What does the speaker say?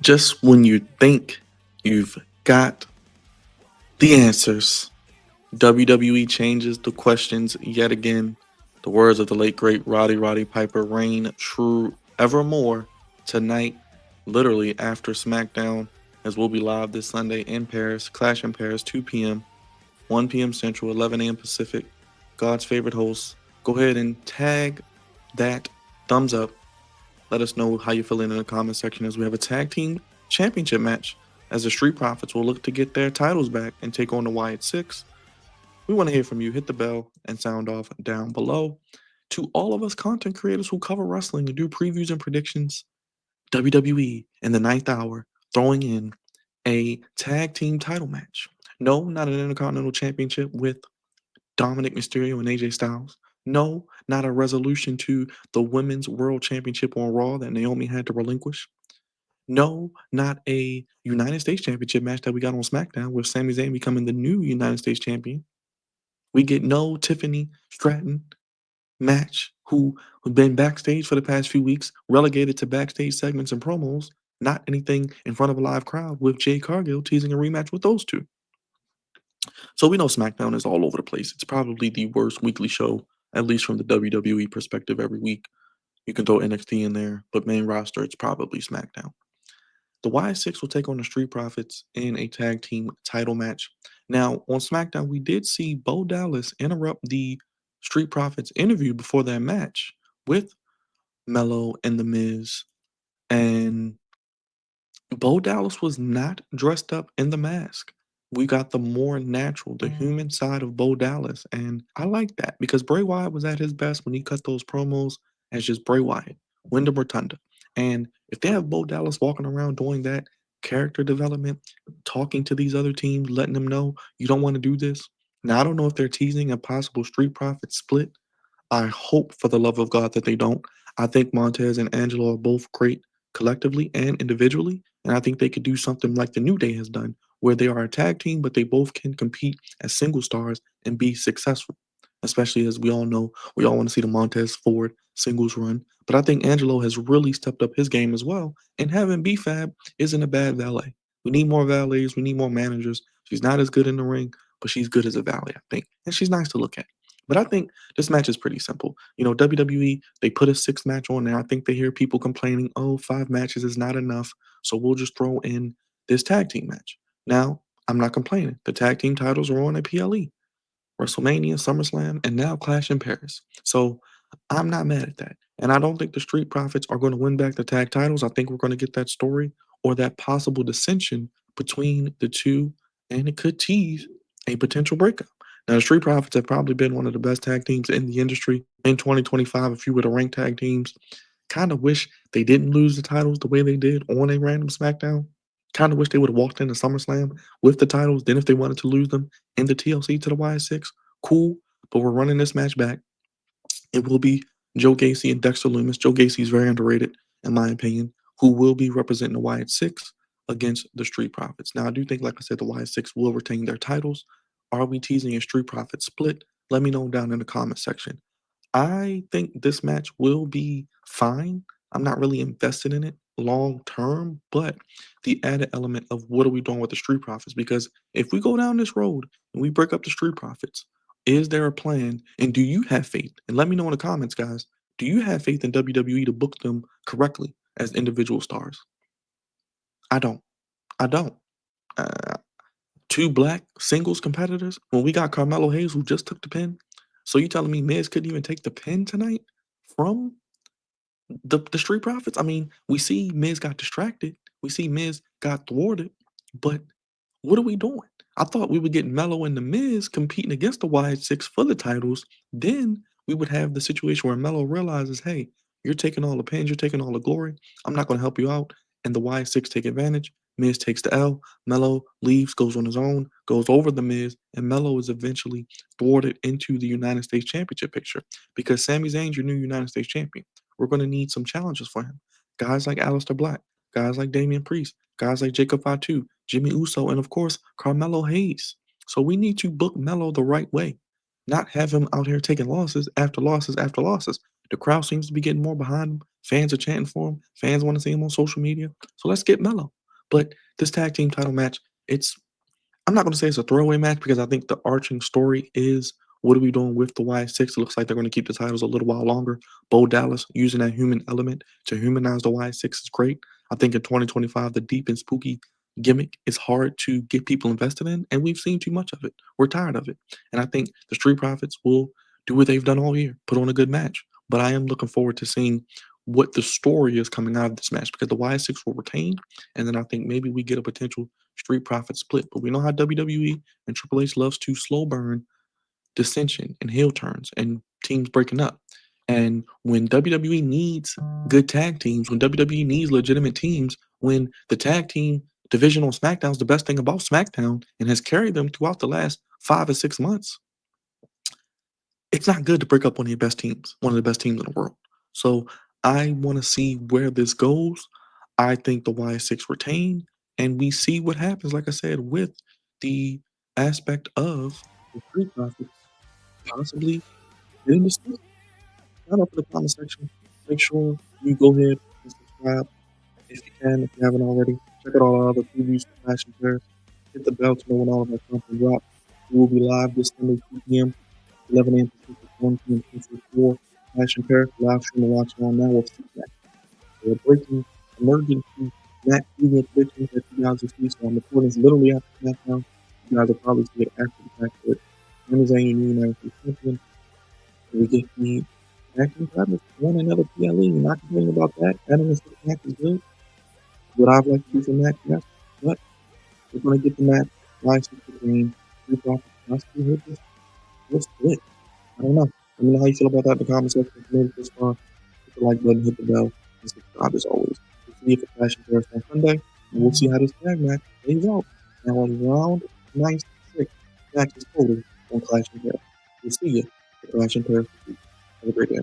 Just when you think you've got the answers, WWE changes the questions yet again. The words of the late great Roddy Piper reign true evermore tonight, literally after SmackDown, as we'll be live this Sunday in Paris, Clash in Paris, 2 p.m., 1 p.m. Central, 11 a.m. Pacific. God's favorite hosts. Go ahead and tag that thumbs up. Let us know how you're feeling in the comment section as we have a tag team championship match as the Street Profits will look to get their titles back and take on the Wyatt Sicks. We want to hear from you. Hit the bell and sound off down below. To all of us content creators who cover wrestling and do previews and predictions, WWE in the ninth hour throwing in a tag team title match. No, not an Intercontinental Championship with Dominic Mysterio and AJ Styles. No, not a resolution to the Women's World Championship on Raw that Naomi had to relinquish. No, not a United States Championship match that we got on SmackDown with Sami Zayn becoming the new United States Champion. We get no Tiffany Stratton match who's been backstage for the past few weeks, relegated to backstage segments and promos, not anything in front of a live crowd with Jade Cargill teasing a rematch with those two. So we know SmackDown is all over the place. It's probably the worst weekly show, at least from the WWE perspective every week. You can throw NXT in there, but main roster, it's probably SmackDown. The Wyatt Sicks will take on the Street Profits in a tag team title match. Now, on SmackDown, we did see Bo Dallas interrupt the Street Profits interview before that match with Melo and The Miz. And Bo Dallas was not dressed up in the mask. We got the more natural, the human side of Bo Dallas. And I like that because Bray Wyatt was at his best when he cut those promos as just Bray Wyatt, Wyndham Rotunda. And if they have Bo Dallas walking around doing that character development, talking to these other teams, letting them know you don't want to do this. Now, I don't know if they're teasing a possible Street Profits split. I hope for the love of God that they don't. I think Montez and Angelo are both great collectively and individually. And I think they could do something like the New Day has done, where they are a tag team, but they both can compete as single stars and be successful. Especially as we all know, we all want to see the Montez Ford singles run. But I think Angelo has really stepped up his game as well. And having BFAB isn't a bad valet. We need more valets. We need more managers. She's not as good in the ring, but she's good as a valet, I think. And she's nice to look at. But I think this match is pretty simple. You know, WWE, they put a 6 match on there. I think they hear people complaining, oh, 5 matches is not enough. So we'll just throw in this tag team match. Now, I'm not complaining. The tag team titles are on at PLE, WrestleMania, SummerSlam, and now Clash in Paris. So I'm not mad at that. And I don't think the Street Profits are going to win back the tag titles. I think we're going to get that story or that possible dissension between the two, and it could tease a potential breakup. Now, the Street Profits have probably been one of the best tag teams in the industry in 2025. If you were to rank tag teams, kind of wish they didn't lose the titles the way they did on a random SmackDown. Kind of wish they would have walked into SummerSlam with the titles. Then, if they wanted to lose them in the TLC to the Wyatt Sicks, cool. But we're running this match back. It will be Joe Gacy and Dexter Lumis. Joe Gacy is very underrated, in my opinion, who will be representing the Wyatt Sicks against the Street Profits. Now, I do think, like I said, the Wyatt Sicks will retain their titles. Are we teasing a Street Profits split? Let me know down in the comment section. I think this match will be fine. I'm not really invested in it long term, but the added element of what are we doing with the Street Profits? Because if we go down this road and we break up the Street Profits, is there a plan? And do you have faith? And let me know in the comments, guys. Do you have faith in WWE to book them correctly as individual stars? I don't. I don't. Uh, Two black singles competitors when we got Carmelo Hayes who just took the pin. So you telling me Miz couldn't even take the pin tonight from the Street Profits? I mean, we see Miz got distracted. We see Miz got thwarted. But what are we doing? I thought we would get Melo and the Miz competing against the Wyatt Sicks for the titles. Then we would have the situation where Melo realizes, hey, you're taking all the pins, you're taking all the glory. I'm not going to help you out. And the Wyatt Sicks take advantage. Miz takes the L. Melo leaves, goes on his own, goes over the Miz, and Melo is eventually thwarted into the United States Championship picture because Sami Zayn's your new United States Champion. We're going to need some challenges for him. Guys like Aleister Black, guys like Damian Priest, guys like Jacob Fatu, Jimmy Uso, and of course, Carmelo Hayes. So we need to book Melo the right way, not have him out here taking losses after losses after losses. The crowd seems to be getting more behind him. Fans are chanting for him. Fans want to see him on social media. So let's get Melo. But this tag team title match, it's I'm not going to say it's a throwaway match because I think the arching story is what are we doing with the Wyatt Sicks? It looks like they're going to keep the titles a little while longer. Bo Dallas using that human element to humanize the Wyatt Sicks is great. I think in 2025, the deep and spooky gimmick is hard to get people invested in, and we've seen too much of it. We're tired of it. And I think the Street Profits will do what they've done all year, put on a good match. But I am looking forward to seeing what the story is coming out of this match because the Wyatt Sicks will retain, and then I think maybe we get a potential Street Profit split. But we know how WWE and Triple H loves to slow burn dissension and heel turns and teams breaking up. And when WWE needs good tag teams, when WWE needs legitimate teams, when the tag team division on SmackDown is the best thing about SmackDown and has carried them throughout the last 5 or 6 months, it's not good to break up one of your best teams, one of the best teams in the world. So I want to see where this goes. I think the Y6 retain, and we see what happens, like I said, with the aspect of the Street Profits possibly getting the split. Shout out to the comment section. Make sure you go ahead and subscribe if you can, if you haven't already. Check out all our other previews for Clash and Paris. Hit the bell to know when all of our content drops. We will be live this Sunday, 2 p.m. 11 a.m. Pacific, 1 p.m. Central for Clash and Paris. Live stream and watch on now with feedback. We're breaking emergency match preview predictions that you guys will see. So I'm recording this literally after SmackDown. You guys will probably see it after the fact. But when is a new United States champion? We get the acting titles, one another PLE. Not complaining about that. Adding a six match is good. What I'd like to do for match, yes. But we're going to get the match. Live six game. Three profits. Possibly hit this. We'll split. I don't know. Let me know how you feel about that in the comment section. If you made it this far, hit the like button, hit the bell, and subscribe as always. We'll see you for Clash and Paris on Sunday, and we'll see how this tag match plays out. Now on round 96, match is total on Clash and Paris. We'll see you for Clash and Paris. Have a great day.